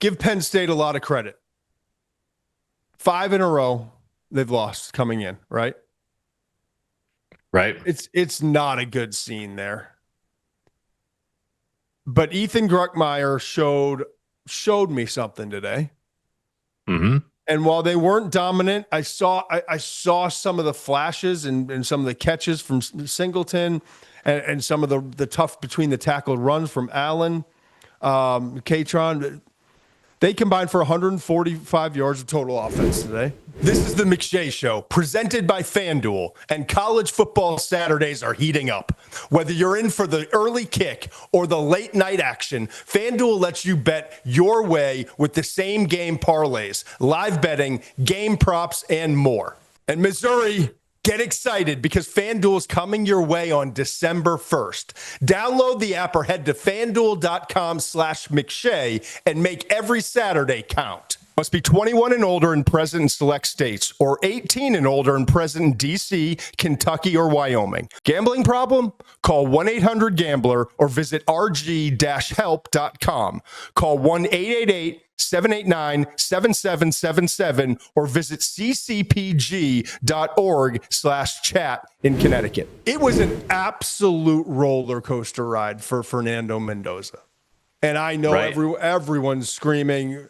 give Penn State a lot of credit. 5 in a row they've lost coming in, right? Right. It's not a good scene there. But Ethan Gruckmeyer showed me something today. Mm-hmm. And while they weren't dominant, I saw some of the flashes and some of the catches from Singleton and some of the tough between the tackled runs from Allen, Katron. They combined for 145 yards of total offense today. This is the McShay Show, presented by FanDuel, and college football Saturdays are heating up. Whether you're in for the early kick or the late night action, FanDuel lets you bet your way with the same game parlays, live betting, game props, and more. And Missouri, get excited because FanDuel is coming your way on December 1st. Download the app or head to FanDuel.com/McShay and make every Saturday count. Must be 21 and older and present in select states, or 18 and older and present in D.C., Kentucky, or Wyoming. Gambling problem? Call 1-800-GAMBLER or visit rg-help.com. Call 1-888-789-7777 or visit ccpg.org/chat in Connecticut. It was an absolute roller coaster ride for Fernando Mendoza. And I know everyone's screaming,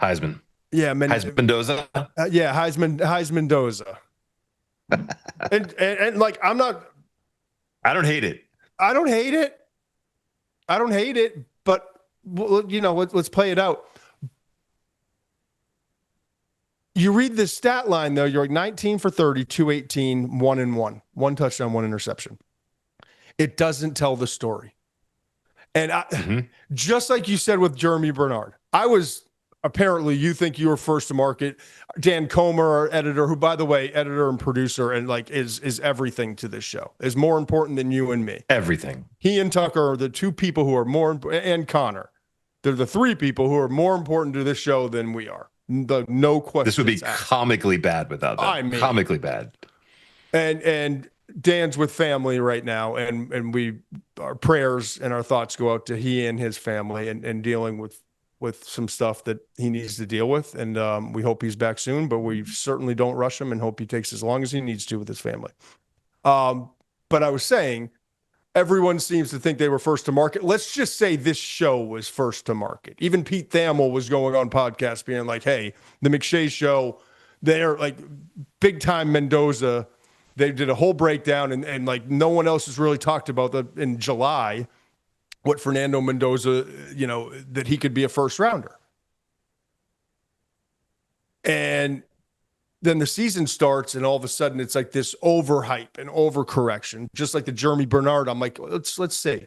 Heisman. Yeah, Heisman Mendoza. Heisman Mendoza. and like I don't hate it. I don't hate it, but let's play it out. You read the stat line though, you're like 19 for 30, 218, 1-1. One touchdown, one interception. It doesn't tell the story. And just like you said with Jeremy Bernard, apparently you think you were first to market. Dan Comer, our editor, who, by the way, editor and producer and like is everything to this show, is more important than you and me. Everything. He and Tucker are the two people who are and Connor. They're the three people who are more important to this show than we are. No question. This would be comically bad without them. Comically bad. And Dan's with family right now, and our prayers and our thoughts go out to he and his family and dealing with some stuff that he needs to deal with. And we hope he's back soon, but we certainly don't rush him and hope he takes as long as he needs to with his family. But I was saying, everyone seems to think they were first to market. Let's just say this show was first to market. Even Pete Thamel was going on podcasts being like, hey, the McShay Show, they're like big time Mendoza. They did a whole breakdown and like no one else has really talked about that in July. What Fernando Mendoza, that he could be a first rounder. And then the season starts and all of a sudden it's like this overhype and overcorrection, just like the Jeremy Bernard. I'm like, let's see.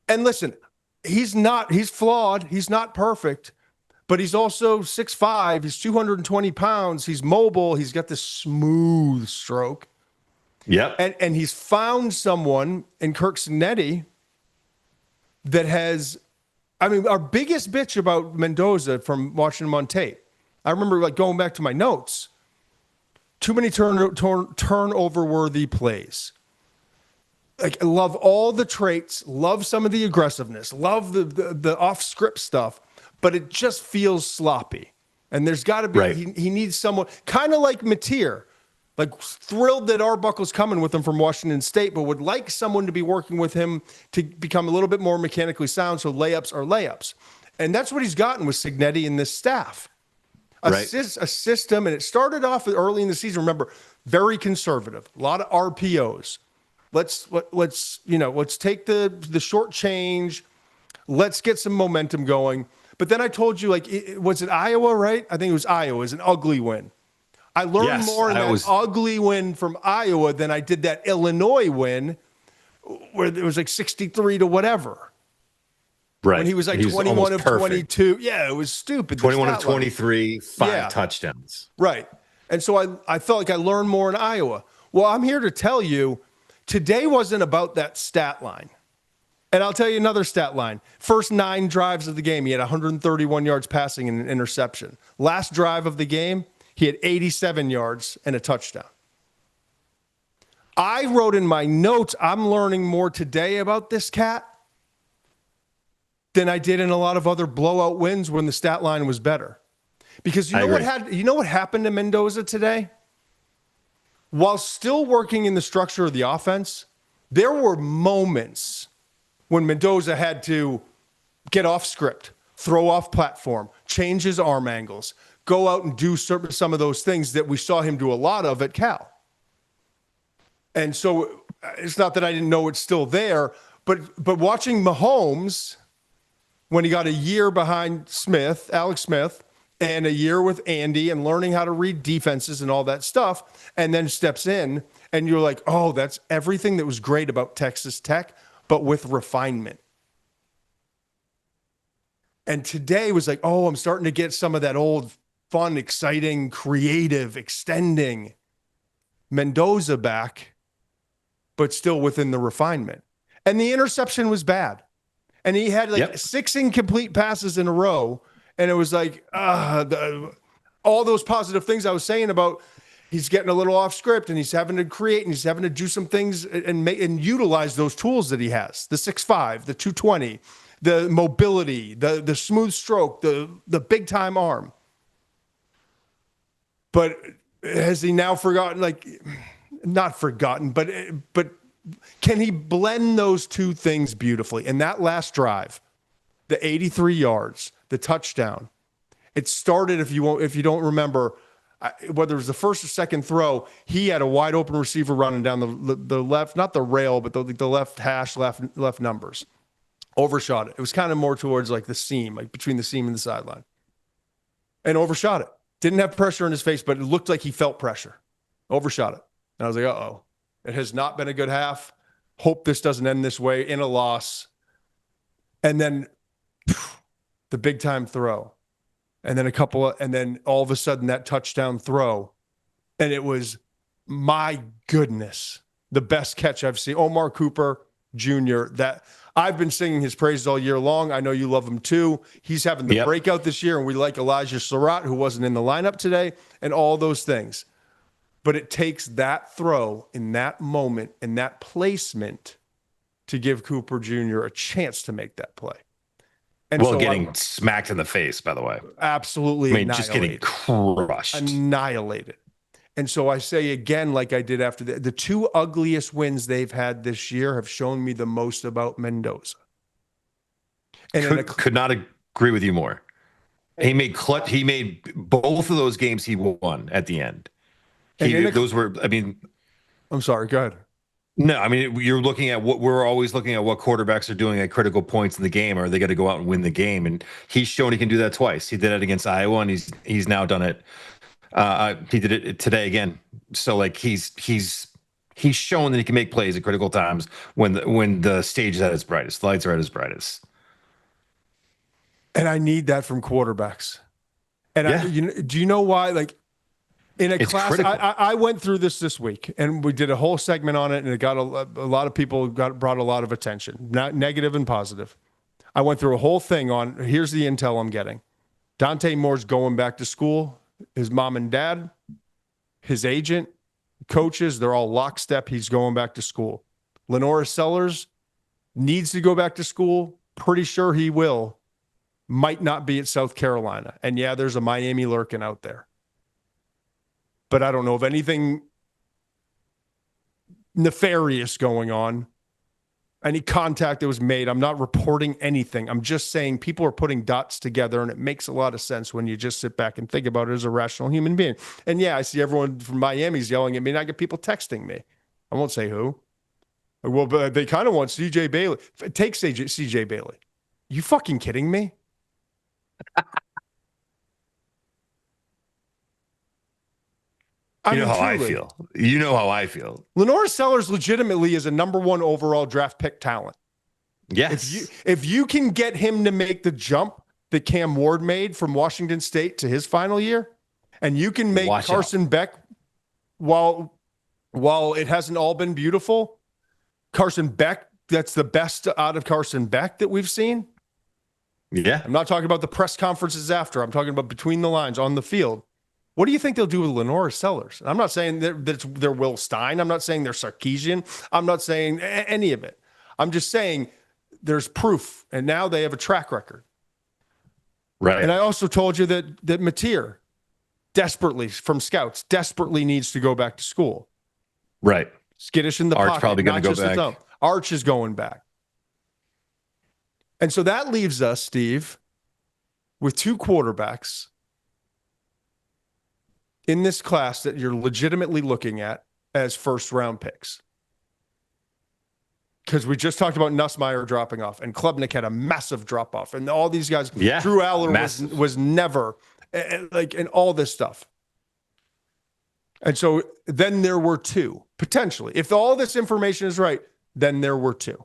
And listen, he's flawed. He's not perfect, but he's also 6'5". He's 220 pounds. He's mobile. He's got this smooth stroke. Yep. And he's found someone in Kirk Cinetti that has, our biggest bitch about Mendoza from watching him on tape. I remember like going back to my notes. Too many turnover-worthy plays. Like, I love all the traits, love some of the aggressiveness, love the off-script stuff, but it just feels sloppy. And there's got to be, he needs someone, kind of like Mateer. Like thrilled that Arbuckle's coming with him from Washington State, but would like someone to be working with him to become a little bit more mechanically sound so layups are layups. And that's what he's gotten with Cignetti and this staff. A system, and it started off early in the season, remember, very conservative, a lot of RPOs. Let's take the short change, let's get some momentum going. But then I told you, like, was it Iowa, right? I think it was Iowa. It was an ugly win. I learned more in that ugly win from Iowa than I did that Illinois win where it was like 63 to whatever. Right. When he was like 21 of 22. Yeah, it was stupid. 21 of 23, 5 touchdowns. Right. And so I felt like I learned more in Iowa. Well, I'm here to tell you, today wasn't about that stat line. And I'll tell you another stat line. First 9 drives of the game, he had 131 yards passing and an interception. Last drive of the game, he had 87 yards and a touchdown. I wrote in my notes, I'm learning more today about this cat than I did in a lot of other blowout wins when the stat line was better. Because you know what happened to Mendoza today? While still working in the structure of the offense, there were moments when Mendoza had to get off script, throw off platform, change his arm angles, go out and do some of those things that we saw him do a lot of at Cal. And so it's not that I didn't know it's still there, but watching Mahomes when he got a year behind Alex Smith, and a year with Andy and learning how to read defenses and all that stuff, and then steps in and you're like, oh, that's everything that was great about Texas Tech, but with refinement. And today was like, oh, I'm starting to get some of that old fun, exciting, creative, extending Mendoza back, but still within the refinement. And the interception was bad. And he had like 6 incomplete passes in a row. And it was like, all those positive things I was saying about he's getting a little off script and he's having to create and he's having to do some things and utilize those tools that he has. The 6'5", the 220, the mobility, the smooth stroke, the big time arm. But has he now forgotten, not forgotten, but can he blend those two things beautifully? And that last drive, the 83 yards, the touchdown, it started, if you don't remember, whether it was the first or second throw, he had a wide open receiver running down the left, not the rail, but the left hash, left numbers. Overshot it. It was kind of more towards like the seam, like between the seam and the sideline. And overshot it. Didn't have pressure in his face, but it looked like he felt pressure. Overshot it. And I was like, uh-oh. It has not been a good half. Hope this doesn't end this way in a loss. And then the big time throw. And then and then all of a sudden that touchdown throw. And it was, my goodness, the best catch I've seen. Omar Cooper Jr., that I've been singing his praises all year long. I know you love him too. He's having the breakout this year, and we like Elijah Surratt, who wasn't in the lineup today, and all those things. But it takes that throw in that moment and that placement to give Cooper Jr. a chance to make that play. And getting smacked in the face, by the way. Absolutely. I mean, just getting crushed. Annihilated. And so I say again, like I did after the two ugliest wins they've had this year have shown me the most about Mendoza. And could not agree with you more. He made both of those games he won at the end. I'm sorry, go ahead. No, I mean, you're looking at we're always looking at what quarterbacks are doing at critical points in the game. Are they got to go out and win the game? And he's shown he can do that twice. He did it against Iowa, and he's now done it. He did it today again. So like he's shown that he can make plays at critical times when the stage is at its brightest, the lights are at its brightest. And I need that from quarterbacks. And do you know why? Like, in a class, I went through this week, and we did a whole segment on it, and it got a lot of people brought a lot of attention, not negative and positive. I went through a whole thing on, here's the intel I'm getting. Dante Moore's going back to school. His mom and dad, his agent, coaches, they're all lockstep. He's going back to school. Lenora Sellers needs to go back to school. Pretty sure he will. Might not be at South Carolina. And yeah, there's a Miami lurking out there. But I don't know of anything nefarious going on, any contact that was made. I'm not reporting anything. I'm just saying people are putting dots together, and it makes a lot of sense when you just sit back and think about it as a rational human being. And yeah, I see everyone from Miami's yelling at me, and I get people texting me. I won't say who. Well, but they kind of want CJ Bailey. Take CJ Bailey. You fucking kidding me? You know how I feel. Lenora Sellers legitimately is a number 1 overall draft pick talent. Yes. If you can get him to make the jump that Cam Ward made from Washington State to his final year, and you can make Carson Beck, while it hasn't all been beautiful, Carson Beck, that's the best out of Carson Beck that we've seen. Yeah. I'm not talking about the press conferences after. I'm talking about between the lines on the field. What do you think they'll do with Lenora Sellers? I'm not saying they're Will Stein. I'm not saying they're Sarkisian. I'm not saying any of it. I'm just saying there's proof, and now they have a track record. Right. And I also told you that Mateer desperately, from scouts, desperately needs to go back to school. Right. Skittish in the Arch pocket, probably going not to go just his back. own. Arch is going back. And so that leaves us, Steve, with 2 quarterbacks in this class that you're legitimately looking at as first-round picks. Because we just talked about Nussmeier dropping off, and Klubnik had a massive drop-off, and all these guys, Drew Aller was never, and all this stuff. And so then there were 2, potentially. If all this information is right, then there were 2.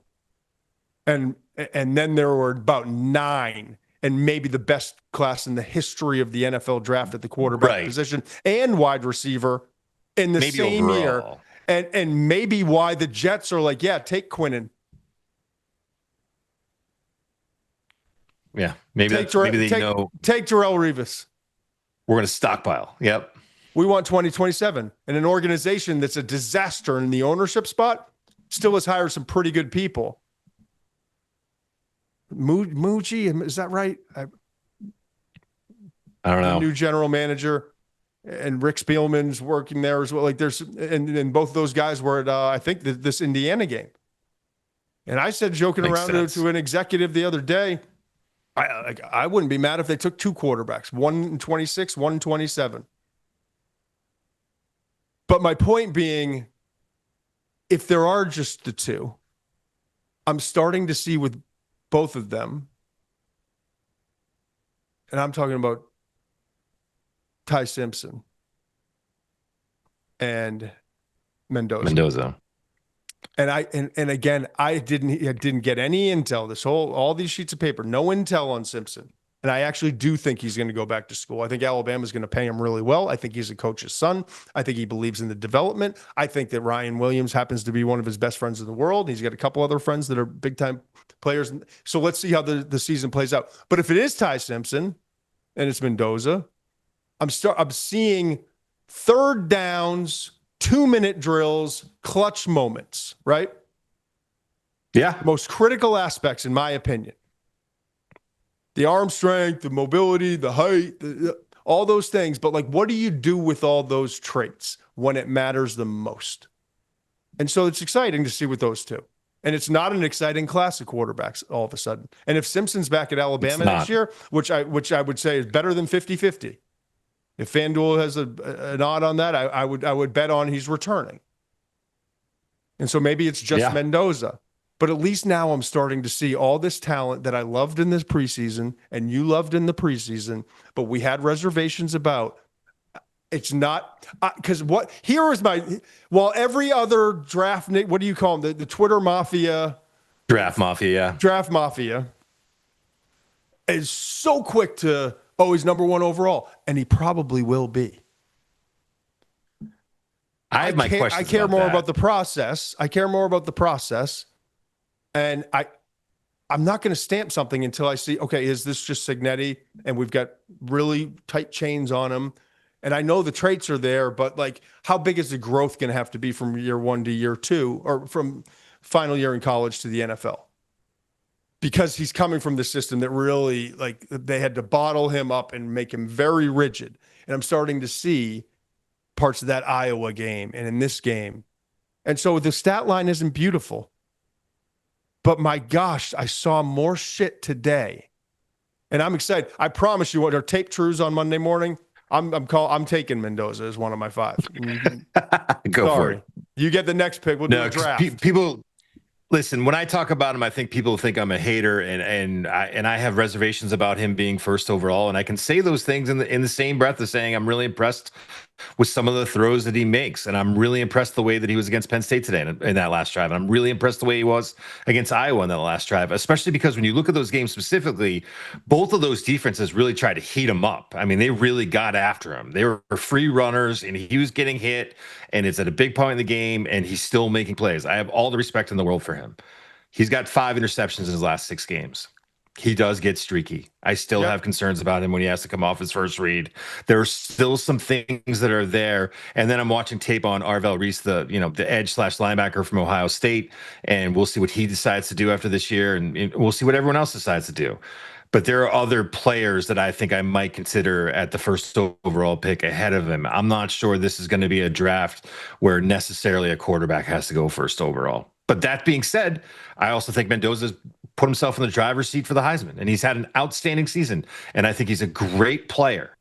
And then there were about 9, and maybe the best class in the history of the NFL draft at the quarterback position and wide receiver in the same year. And maybe why the Jets are like, yeah, take Quinnen. Yeah, maybe they know. Take Darrelle Revis. We're going to stockpile. Yep. We want 2027. And an organization that's a disaster in the ownership spot still has hired some pretty good people. Muji, is that right? I don't know. The new general manager. And Rick Spielman's working there as well. Like there's, and both those guys were at, I think this Indiana game. And I said, joking around to an executive the other day, I wouldn't be mad if they took 2 quarterbacks, 1 in 26, 1 in 27. But my point being, if there are just the 2, I'm starting to see with both of them, and I'm talking about Ty Simpson and Mendoza. And again, I didn't get any intel. All these sheets of paper, no intel on Simpson. And I actually do think he's going to go back to school. I think Alabama's going to pay him really well. I think he's a coach's son. I think he believes in the development. I think that Ryan Williams happens to be one of his best friends in the world. He's got a couple other friends that are big time players. So let's see how the season plays out. But if it is Ty Simpson and it's Mendoza, I'm seeing 3rd downs, 2-minute drills, clutch moments, right? Yeah. Most critical aspects, in my opinion. The arm strength, the mobility, the height, all those things. But like, what do you do with all those traits when it matters the most? And so it's exciting to see with those 2. And it's not an exciting class of quarterbacks all of a sudden. And if Simpson's back at Alabama next year, which I would say is better than 50-50. If FanDuel has an odd on that, I would bet on he's returning. And so maybe it's just Mendoza. But at least now I'm starting to see all this talent that I loved in this preseason and you loved in the preseason, but we had reservations about. It's not because while every other draft, what do you call them? The Twitter mafia, draft mafia is so quick to, he's number 1 overall, and he probably will be. I have my questions. I care more about the process. And I'm not going to stamp something until I see, okay, is this just Cignetti? And we've got really tight chains on him. And I know the traits are there, but like, how big is the growth going to have to be from year 1 to year 2, or from final year in college to the NFL? Because he's coming from the system that really, like, they had to bottle him up and make him very rigid. And I'm starting to see parts of that Iowa game and in this game. And so the stat line isn't beautiful. But my gosh, I saw more shit today. And I'm excited. I promise you, what our tape trues on Monday morning, I'm taking Mendoza as one of my 5. Go for it. You get the next pick. We'll do a draft. People listen, when I talk about him, I think people think I'm a hater, and I have reservations about him being 1st overall. And I can say those things in the same breath as saying I'm really impressed with some of the throws that he makes, and I'm really impressed the way that he was against Penn State today in that last drive. And I'm really impressed the way he was against Iowa in that last drive, especially because when you look at those games specifically, both of those defenses really tried to heat him up. I mean, they really got after him. They were free runners, and he was getting hit, and it's at a big point in the game, and he's still making plays. I have all the respect in the world for him. He's got 5 interceptions in his last 6 games. He does get streaky. I still Yep. have concerns about him when he has to come off his first read. There are still some things that are there. And then I'm watching tape on Arvell Reese, the edge / linebacker from Ohio State, and we'll see what he decides to do after this year, and we'll see what everyone else decides to do. But there are other players that I think I might consider at the first overall pick ahead of him. I'm not sure this is going to be a draft where necessarily a quarterback has to go first overall. But that being said, I also think Mendoza's put himself in the driver's seat for the Heisman, and he's had an outstanding season. And I think he's a great player.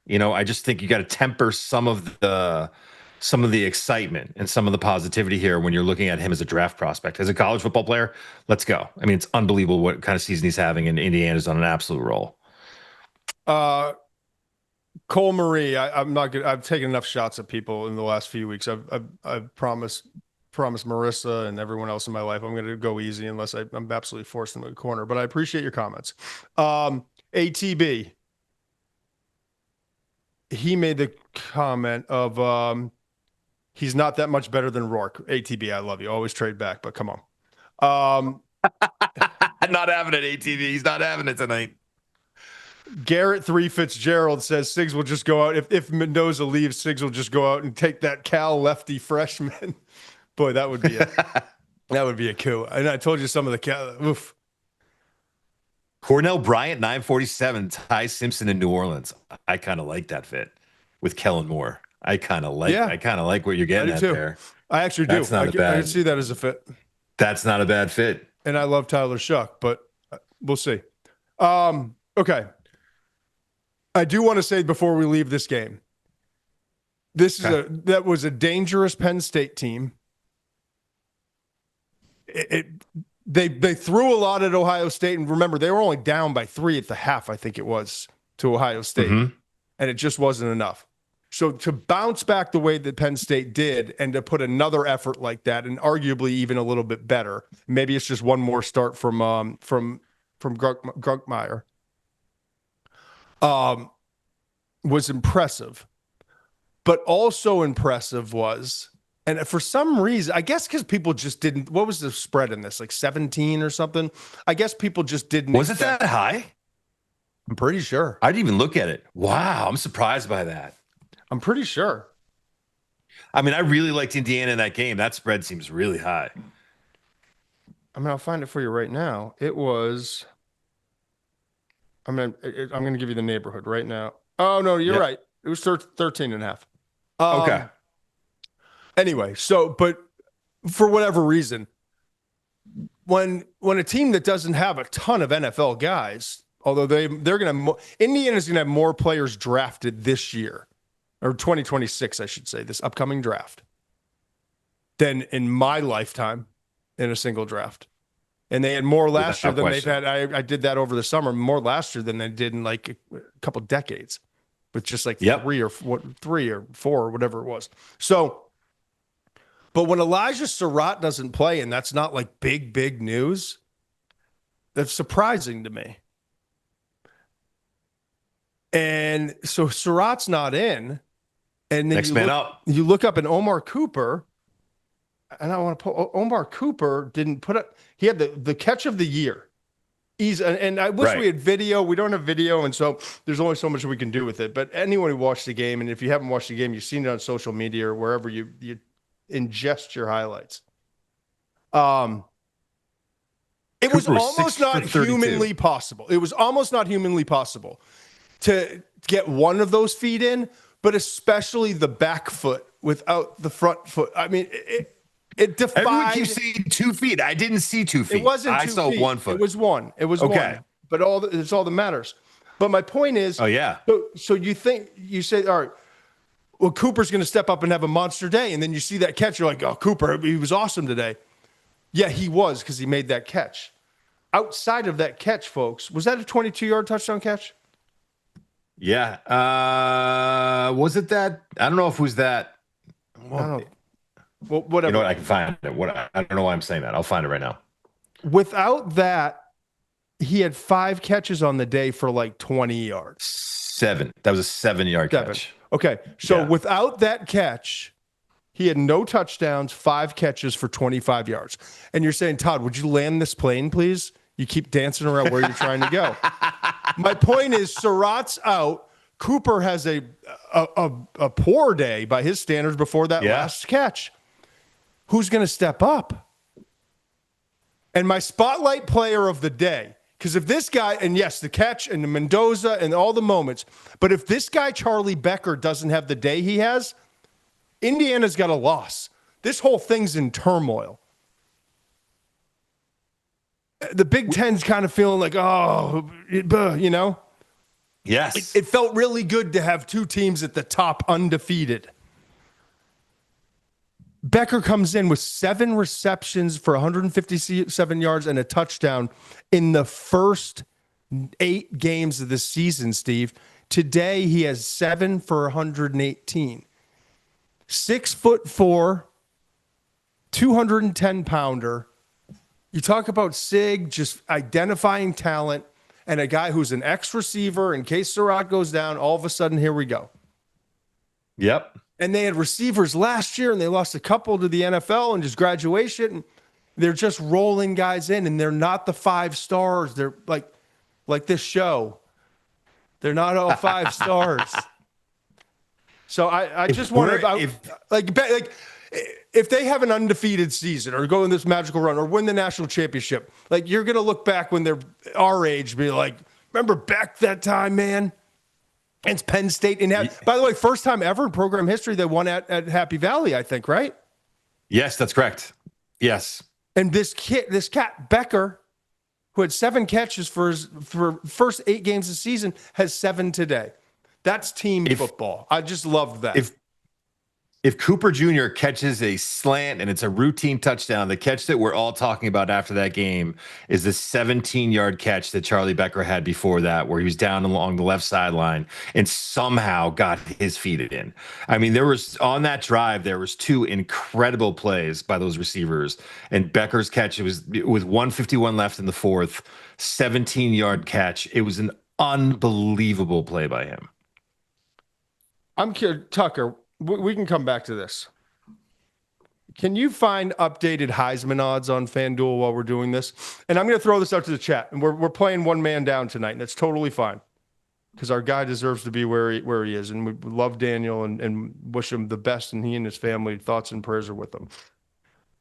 I just think you got to temper some of the excitement and some of the positivity here when you're looking at him as a draft prospect. As a college football player, let's go. I mean, it's unbelievable what kind of season he's having, and Indiana's on an absolute roll. Cole Marie, I'm not good. I've taken enough shots at people in the last few weeks. I've promised Marissa and everyone else in my life I'm going to go easy unless I'm absolutely forced into a corner. But I appreciate your comments. ATB, he made the comment of he's not that much better than Rourke. ATB, I love you. Always trade back, but come on. Not having it, ATB. He's not having it tonight. Garrett 3 Fitzgerald says Siggs will just go out. If Mendoza leaves, Siggs will just go out and take that Cal lefty freshman. Boy, that would be a coup. And I told you some of the Cal. Oof. Cornell Bryant, 947, Ty Simpson in New Orleans. I kind of like that fit with Kellen Moore. I kind of like what you're getting at there. I actually do. That's not a bad. I can see that as a fit. That's not a bad fit. And I love Tyler Shuck, but we'll see. Okay. I do want to say before we leave this game, that was a dangerous Penn State team. They threw a lot at Ohio State, and remember, they were only down by 3 at the half, I think it was, to Ohio State, and it just wasn't enough. So to bounce back the way that Penn State did, and to put another effort like that, and arguably even a little bit better, maybe it's just one more start from Grunkmeyer, was impressive. But also impressive was, and for some reason, I guess because people just didn't, what was the spread in this? Like 17 or something? I guess people just didn't. Was it that high? I'm pretty sure. I didn't even look at it. Wow, I'm surprised by that. I'm pretty sure. I mean, I really liked Indiana in that game. That spread seems really high. I mean, I'll find it for you right now. It was, I'm going to give you the neighborhood right now. Oh, no, you're right. It was 13 and a half. Okay. Anyway, but for whatever reason, when a team that doesn't have a ton of NFL guys, although Indiana's going to have more players drafted this year, or 2026, I should say, this upcoming draft, than in my lifetime in a single draft. And they had more last year than they've had. I did that over the summer, more last year than they did in like a couple decades, with just like 3 or 4 or whatever it was. So, but when Elijah Surratt doesn't play, and that's not like big news, that's surprising to me. And so Surratt's not in. And then you look up, and Omar Cooper, and I want to put Omar Cooper didn't put up, he had the catch of the year. And I wish we had video. We don't have video, and so there's only so much we can do with it. But anyone who watched the game, and if you haven't watched the game, you've seen it on social media or wherever you ingest your highlights. It was almost not humanly possible. It was almost not humanly possible to get one of those feet in, but especially the back foot without the front foot. I mean, it defied. Everyone keeps saying 2 feet. I didn't see 2 feet. It wasn't 2 feet. I saw 1 foot. It was 1. It was 1. But it's all that matters. But my point is, so you say, all right, well, Cooper's going to step up and have a monster day, and then you see that catch, you're like, oh, Cooper, he was awesome today. Yeah, he was, because he made that catch. Outside of that catch, folks, was that a 22-yard touchdown catch? Yeah. Was it that? I don't know if it was that. I don't know. Well, whatever. You know what? I can find it. I don't know why I'm saying that. I'll find it right now. Without that, he had 5 catches on the day for like 20 yards. 7. That was a 7-yard catch. Okay. So without that catch, he had no touchdowns, 5 catches for 25 yards. And you're saying, Todd, would you land this plane, please? You keep dancing around where you're trying to go. My point is, Surratt's out. Cooper has a poor day by his standards before that last catch. Who's going to step up? And my spotlight player of the day, because if this guy, and yes, the catch and the Mendoza and all the moments, but if this guy, Charlie Becker, doesn't have the day he has, Indiana's got a loss. This whole thing's in turmoil. The Big Ten's kind of feeling like, you know? Yes. It felt really good to have two teams at the top undefeated. Becker comes in with 7 receptions for 157 yards and a touchdown in the first 8 games of the season, Steve. Today, he has 7 for 118. 6'4", 210-pounder. You talk about Sig just identifying talent and a guy who's an ex-receiver. In case Surratt goes down, all of a sudden, here we go. Yep. And they had receivers last year, and they lost a couple to the NFL and just graduation. And they're just rolling guys in, and they're not the 5 stars. They're like this show. They're not all 5 stars. So I just wonder if they have an undefeated season or go in this magical run or win the national championship, like you're going to look back when they're our age, be like, remember back that time, man? And it's Penn State. By the way, first time ever in program history they won at Happy Valley, I think, right? Yes, that's correct. Yes. And this cat, Becker, who had 7 catches for first 8 games of the season, has 7 today. That's team football. I just loved that. If Cooper Jr. catches a slant and it's a routine touchdown, the catch that we're all talking about after that game is the 17-yard catch that Charlie Becker had before that, where he was down along the left sideline and somehow got his feet in. I mean, on that drive, there was 2 incredible plays by those receivers. And Becker's catch, it was with 1:51 left in the fourth, 17-yard catch. It was an unbelievable play by him. I'm curious, Tucker. We can come back to this. Can you find updated Heisman odds on FanDuel while we're doing this? And I'm going to throw this out to the chat. And we're playing one man down tonight, and that's totally fine because our guy deserves to be where he is. And we love Daniel and wish him the best, and he and his family, thoughts and prayers are with him.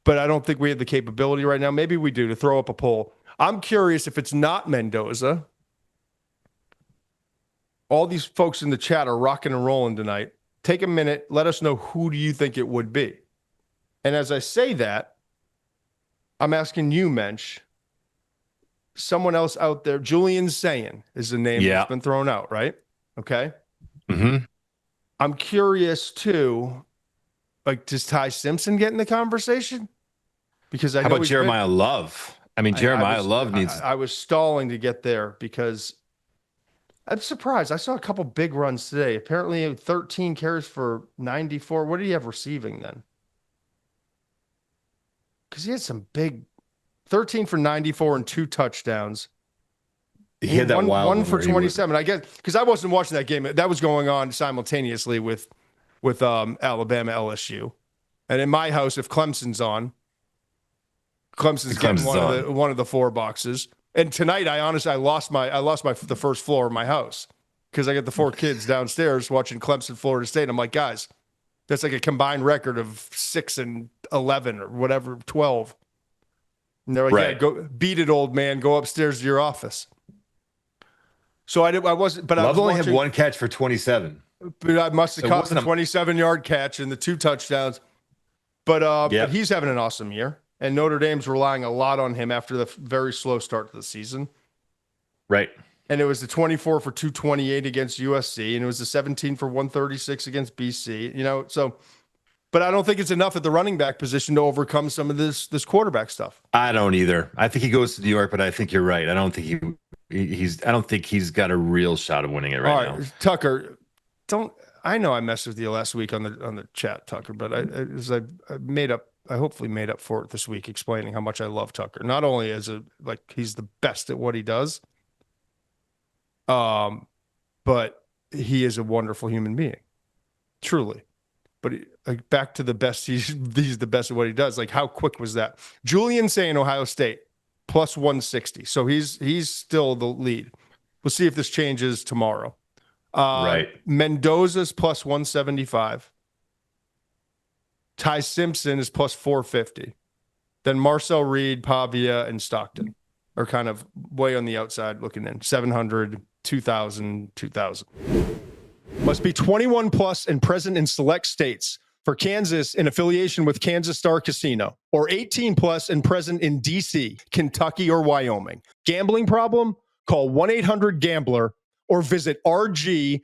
But I don't think we have the capability right now. Maybe we do to throw up a poll. I'm curious if it's not Mendoza. All these folks in the chat are rocking and rolling tonight. Take a minute. Let us know who do you think it would be. And as I say that, I'm asking you, Mensch, someone else out there. Julian Sayin is the name that's been thrown out, right? Okay. Mm-hmm. I'm curious too. Like, does Ty Simpson get in the conversation? Because how about Jeremiah Love? I mean, Jeremiah Love needs. I was stalling to get there because I'm surprised. I saw a couple big runs today. Apparently 13 carries for 94. What did he have receiving then? Because he had some big 13 for 94 and 2 touchdowns. He had that one for 27. I guess because I wasn't watching that game. That was going on simultaneously with Alabama LSU. And in my house, if Clemson's on, Clemson's getting one of the 4 boxes. And tonight, I lost the first floor of my house because I got the 4 kids downstairs watching Clemson, Florida State. I'm like, guys, that's like a combined record of 6 and 11 or whatever, 12. And they're like, right. Yeah, go beat it, old man. Go upstairs to your office. So I wasn't, but Love only had 1 catch for 27. But I must have caught the 27-yard catch and the 2 touchdowns. But he's having an awesome year. And Notre Dame's relying a lot on him after the very slow start to the season. Right. And it was the 24 for 228 against USC, and it was the 17 for 136 against BC. But I don't think it's enough at the running back position to overcome some of this quarterback stuff. I don't either. I think he goes to New York, but I think you're right. I don't think he's got a real shot of winning it right now. Tucker, I know I messed with you last week on the chat, Tucker, but I hopefully made up for it this week, explaining how much I love Tucker. Not only he's the best at what he does, but he is a wonderful human being, truly. But back to the best, he's the best at what he does. Like, how quick was that? Julian saying Ohio State plus 160. So he's still the lead. We'll see if this changes tomorrow. Right. Mendoza's plus 175. Ty Simpson is plus 450. Then Marcel Reed, Pavia, and Stockton are kind of way on the outside looking in. 700, 2,000, 2,000. Must be 21 plus and present in select states. For Kansas, in affiliation with Kansas Star Casino. Or 18 plus and present in D.C., Kentucky, or Wyoming. Gambling problem? Call 1-800-GAMBLER or visit rg-help.com.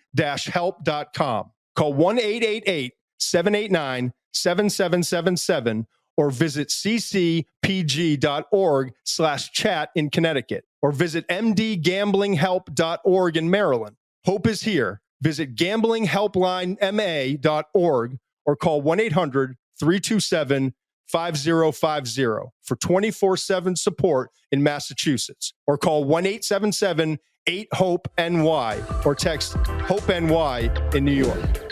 Call 1-888-789-7777 or visit ccpg.org/chat in Connecticut or visit mdgamblinghelp.org in Maryland. Hope is here. Visit gamblinghelplinema.org or call 1-800-327-5050 for 24/7 support in Massachusetts or call 1-877-8-HOPE-NY or text HOPE-NY in New York.